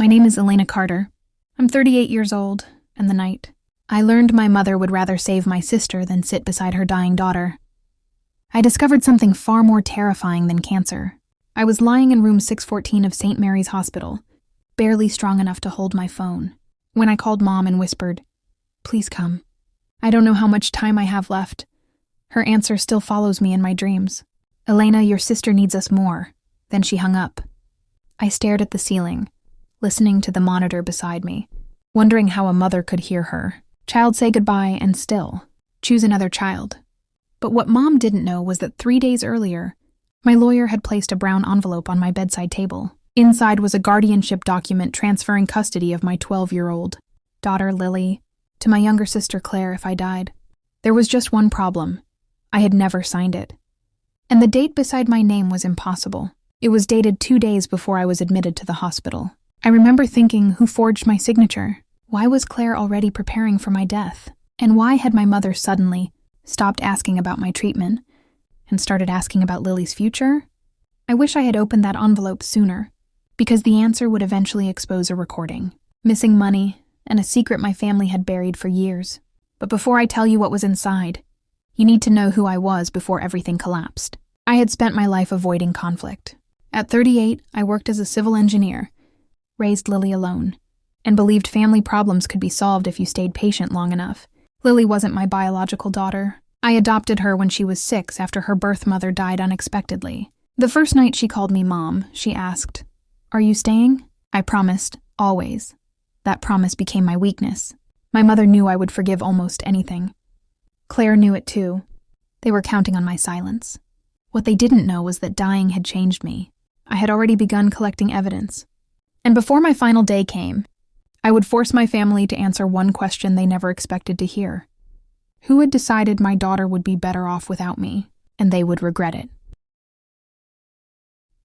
My name is Elena Carter. I'm 38 years old, and the night I learned my mother would rather save my sister than sit beside her dying daughter, I discovered something far more terrifying than cancer. I was lying in room 614 of St. Mary's Hospital, barely strong enough to hold my phone, when I called Mom and whispered, "Please come. I don't know how much time I have left." Her answer still follows me in my dreams. "Elena, your sister needs us more." Then she hung up. I stared at the ceiling, listening to the monitor beside me, wondering how a mother could hear her child say goodbye and still choose another child. But what Mom didn't know was that 3 days earlier, my lawyer had placed a brown envelope on my bedside table. Inside was a guardianship document transferring custody of my 12-year-old daughter, Lily, to my younger sister, Claire, if I died. There was just one problem. I had never signed it. And the date beside my name was impossible. It was dated 2 days before I was admitted to the hospital. I remember thinking, who forged my signature? Why was Claire already preparing for my death? And why had my mother suddenly stopped asking about my treatment and started asking about Lily's future? I wish I had opened that envelope sooner, because the answer would eventually expose a recording, missing money, and a secret my family had buried for years. But before I tell you what was inside, you need to know who I was before everything collapsed. I had spent my life avoiding conflict. At 38, I worked as a civil engineer, raised Lily alone, and believed family problems could be solved if you stayed patient long enough. Lily wasn't my biological daughter. I adopted her when she was 6 after her birth mother died unexpectedly. The first night she called me Mom, she asked, "Are you staying?" I promised, always. That promise became my weakness. My mother knew I would forgive almost anything. Claire knew it too. They were counting on my silence. What they didn't know was that dying had changed me. I had already begun collecting evidence. And before my final day came, I would force my family to answer one question they never expected to hear. Who had decided my daughter would be better off without me, and they would regret it?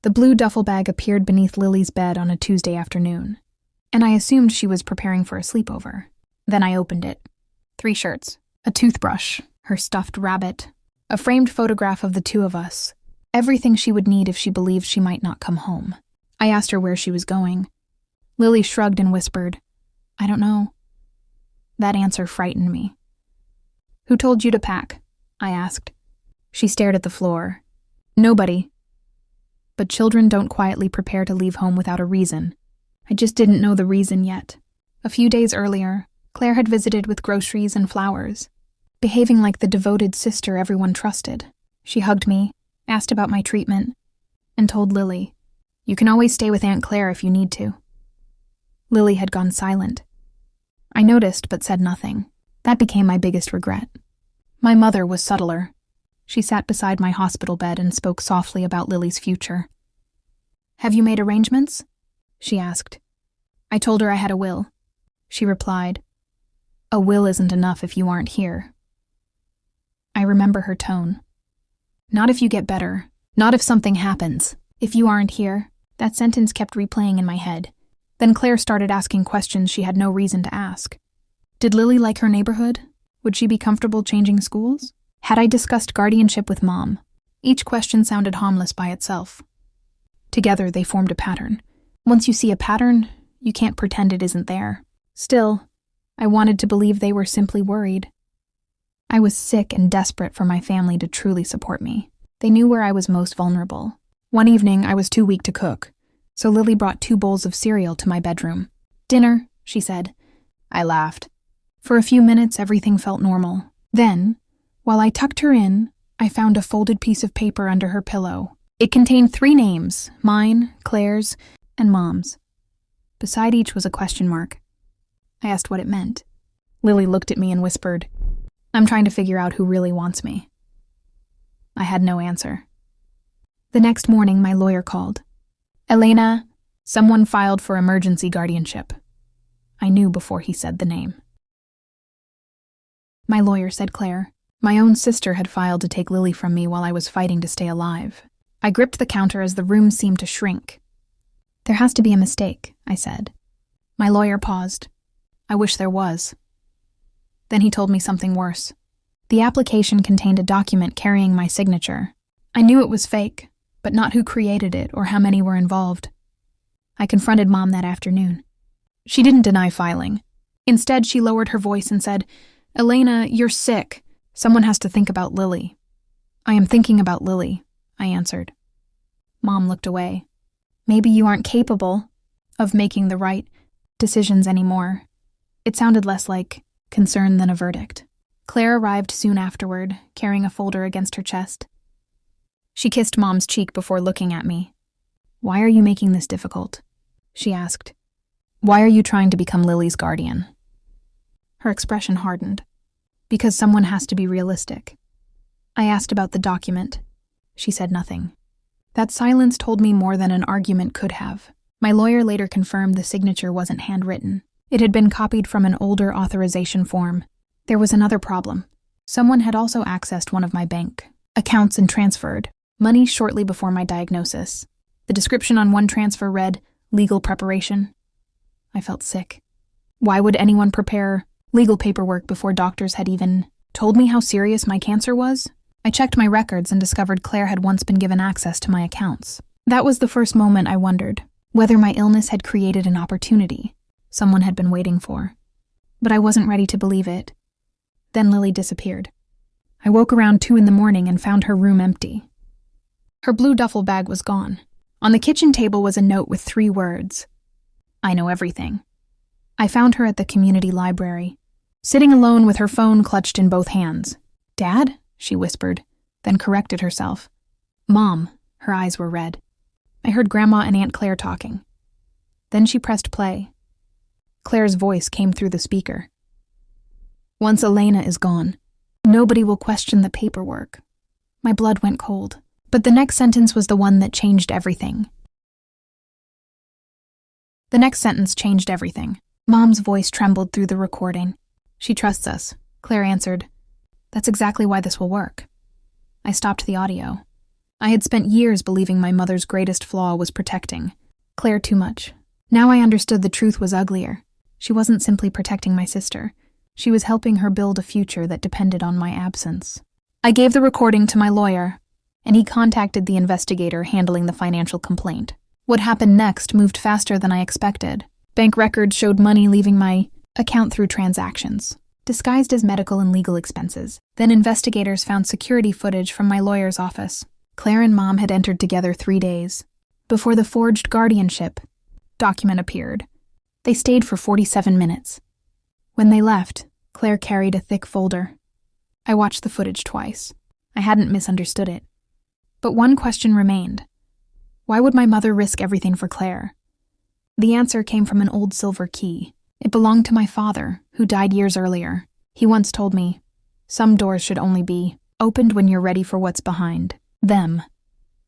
The blue duffel bag appeared beneath Lily's bed on a Tuesday afternoon, and I assumed she was preparing for a sleepover. Then I opened it. 3 shirts, a toothbrush, her stuffed rabbit, a framed photograph of the 2 of us, everything she would need if she believed she might not come home. I asked her where she was going. Lily shrugged and whispered, "I don't know." That answer frightened me. "Who told you to pack?" I asked. She stared at the floor. "Nobody." But children don't quietly prepare to leave home without a reason. I just didn't know the reason yet. A few days earlier, Claire had visited with groceries and flowers, behaving like the devoted sister everyone trusted. She hugged me, asked about my treatment, and told Lily, "You can always stay with Aunt Claire if you need to." Lily had gone silent. I noticed but said nothing. That became my biggest regret. My mother was subtler. She sat beside my hospital bed and spoke softly about Lily's future. "Have you made arrangements?" she asked. I told her I had a will. She replied, "A will isn't enough if you aren't here." I remember her tone. "Not if you get better. Not if something happens. If you aren't here." That sentence kept replaying in my head. Then Claire started asking questions she had no reason to ask. Did Lily like her neighborhood? Would she be comfortable changing schools? Had I discussed guardianship with Mom? Each question sounded harmless by itself. Together, they formed a pattern. Once you see a pattern, you can't pretend it isn't there. Still, I wanted to believe they were simply worried. I was sick and desperate for my family to truly support me. They knew where I was most vulnerable. One evening, I was too weak to cook, so Lily brought 2 bowls of cereal to my bedroom. "Dinner," she said. I laughed. For a few minutes, everything felt normal. Then, while I tucked her in, I found a folded piece of paper under her pillow. It contained 3 names, mine, Claire's, and Mom's. Beside each was a question mark. I asked what it meant. Lily looked at me and whispered, "I'm trying to figure out who really wants me." I had no answer. The next morning, my lawyer called. "Elena, someone filed for emergency guardianship." I knew before he said the name. My lawyer said Claire. My own sister had filed to take Lily from me while I was fighting to stay alive. I gripped the counter as the room seemed to shrink. "There has to be a mistake," I said. My lawyer paused. "I wish there was." Then he told me something worse. The application contained a document carrying my signature. I knew it was fake, but not who created it or how many were involved. I confronted Mom that afternoon. She didn't deny filing. Instead, she lowered her voice and said, "Elena, you're sick. Someone has to think about Lily." "I am thinking about Lily," I answered. Mom looked away. "Maybe you aren't capable of making the right decisions anymore." It sounded less like concern than a verdict. Claire arrived soon afterward, carrying a folder against her chest. She kissed Mom's cheek before looking at me. "Why are you making this difficult?" she asked. "Why are you trying to become Lily's guardian?" Her expression hardened. "Because someone has to be realistic." I asked about the document. She said nothing. That silence told me more than an argument could have. My lawyer later confirmed the signature wasn't handwritten. It had been copied from an older authorization form. There was another problem. Someone had also accessed one of my bank accounts and transferred money shortly before my diagnosis. The description on one transfer read, "Legal preparation." I felt sick. Why would anyone prepare legal paperwork before doctors had even told me how serious my cancer was? I checked my records and discovered Claire had once been given access to my accounts. That was the first moment I wondered whether my illness had created an opportunity someone had been waiting for. But I wasn't ready to believe it. Then Lily disappeared. I woke around 2 a.m. and found her room empty. Her blue duffel bag was gone. On the kitchen table was a note with 3 words. "I know everything." I found her at the community library, sitting alone with her phone clutched in both hands. "Dad?" she whispered, then corrected herself. "Mom." Her eyes were red. I heard Grandma and Aunt Claire talking. Then she pressed play. Claire's voice came through the speaker. "Once Elena is gone, nobody will question the paperwork." My blood went cold. But the next sentence was the one that changed everything. The next sentence changed everything. Mom's voice trembled through the recording. "She trusts us," Claire answered. "That's exactly why this will work." I stopped the audio. I had spent years believing my mother's greatest flaw was protecting Claire too much. Now I understood the truth was uglier. She wasn't simply protecting my sister. She was helping her build a future that depended on my absence. I gave the recording to my lawyer, and he contacted the investigator handling the financial complaint. What happened next moved faster than I expected. Bank records showed money leaving my account through transactions, disguised as medical and legal expenses. Then investigators found security footage from my lawyer's office. Claire and Mom had entered together 3 days before the forged guardianship document appeared. They stayed for 47 minutes. When they left, Claire carried a thick folder. I watched the footage twice. I hadn't misunderstood it. But one question remained. Why would my mother risk everything for Claire? The answer came from an old silver key. It belonged to my father, who died years earlier. He once told me, "Some doors should only be opened when you're ready for what's behind them."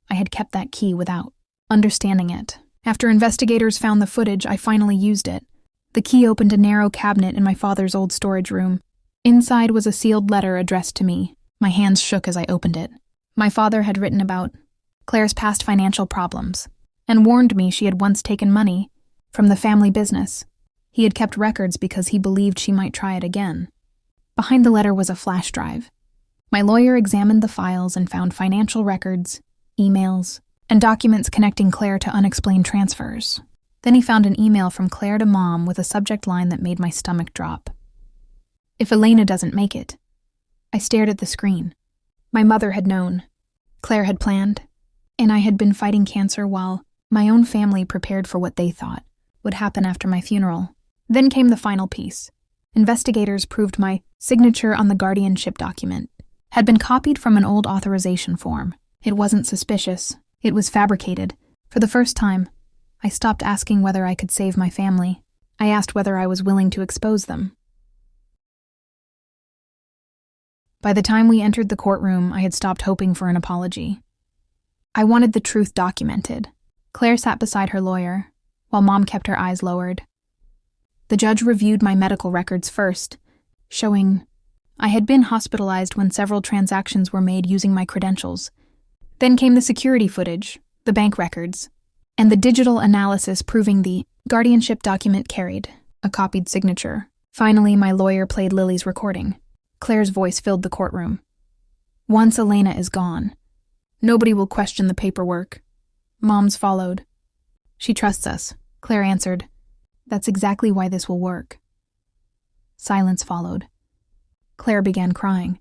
I had kept that key without understanding it. After investigators found the footage, I finally used it. The key opened a narrow cabinet in my father's old storage room. Inside was a sealed letter addressed to me. My hands shook as I opened it. My father had written about Claire's past financial problems and warned me she had once taken money from the family business. He had kept records because he believed she might try it again. Behind the letter was a flash drive. My lawyer examined the files and found financial records, emails, and documents connecting Claire to unexplained transfers. Then he found an email from Claire to Mom with a subject line that made my stomach drop. "If Elena doesn't make it." I stared at the screen. My mother had known. Claire had planned. And I had been fighting cancer while my own family prepared for what they thought would happen after my funeral. Then came the final piece. Investigators proved my signature on the guardianship document had been copied from an old authorization form. It wasn't suspicious. It was fabricated. For the first time, I stopped asking whether I could save my family. I asked whether I was willing to expose them. By the time we entered the courtroom, I had stopped hoping for an apology. I wanted the truth documented. Claire sat beside her lawyer, while Mom kept her eyes lowered. The judge reviewed my medical records first, showing I had been hospitalized when several transactions were made using my credentials. Then came the security footage, the bank records, and the digital analysis proving the guardianship document carried a copied signature. Finally, my lawyer played Lily's recording. Claire's voice filled the courtroom. "Once Elena is gone, nobody will question the paperwork." Mom's followed. She trusts us, Claire answered. That's exactly why this will work. Silence followed. Claire began crying.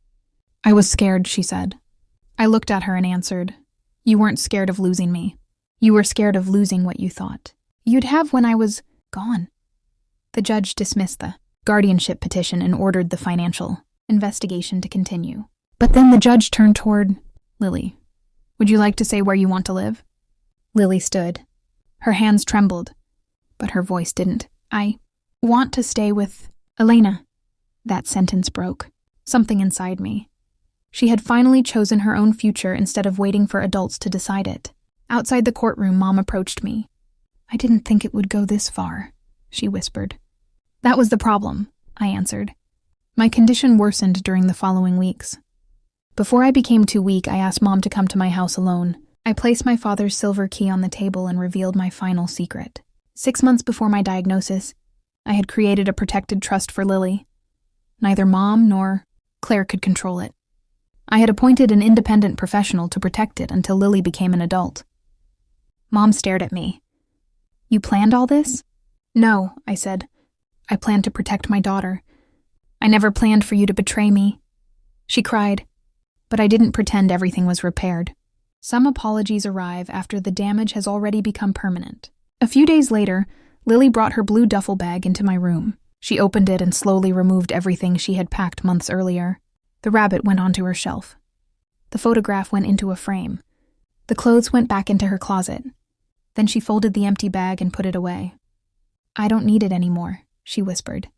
I was scared, she said. I looked at her and answered, You weren't scared of losing me. You were scared of losing what you thought you'd have when I was gone. The judge dismissed the guardianship petition and ordered the financial investigation to continue. But then the judge turned toward Lily. Would you like to say where you want to live? Lily stood. Her hands trembled, but her voice didn't. I want to stay with Elena. That sentence broke. Something inside me. She had finally chosen her own future instead of waiting for adults to decide it. Outside the courtroom, Mom approached me. I didn't think it would go this far, she whispered. That was the problem, I answered. My condition worsened during the following weeks. Before I became too weak, I asked Mom to come to my house alone. I placed my father's silver key on the table and revealed my final secret. 6 months before my diagnosis, I had created a protected trust for Lily. Neither Mom nor Claire could control it. I had appointed an independent professional to protect it until Lily became an adult. Mom stared at me. You planned all this? No, I said. I planned to protect my daughter. I never planned for you to betray me. She cried, but I didn't pretend everything was repaired. Some apologies arrive after the damage has already become permanent. A few days later, Lily brought her blue duffel bag into my room. She opened it and slowly removed everything she had packed months earlier. The rabbit went onto her shelf. The photograph went into a frame. The clothes went back into her closet. Then she folded the empty bag and put it away. I don't need it anymore, she whispered.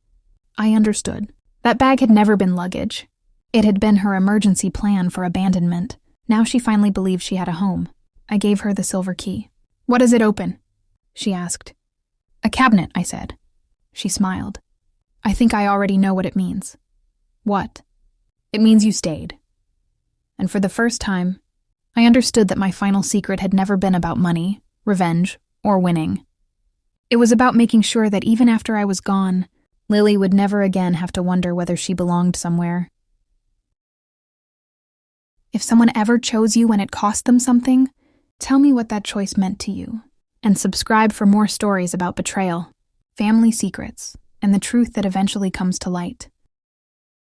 I understood. That bag had never been luggage. It had been her emergency plan for abandonment. Now she finally believed she had a home. I gave her the silver key. What does it open? She asked. A cabinet, I said. She smiled. I think I already know what it means. What? It means you stayed. And for the first time, I understood that my final secret had never been about money, revenge, or winning. It was about making sure that even after I was gone, Lily would never again have to wonder whether she belonged somewhere. If someone ever chose you when it cost them something, tell me what that choice meant to you. And subscribe for more stories about betrayal, family secrets, and the truth that eventually comes to light.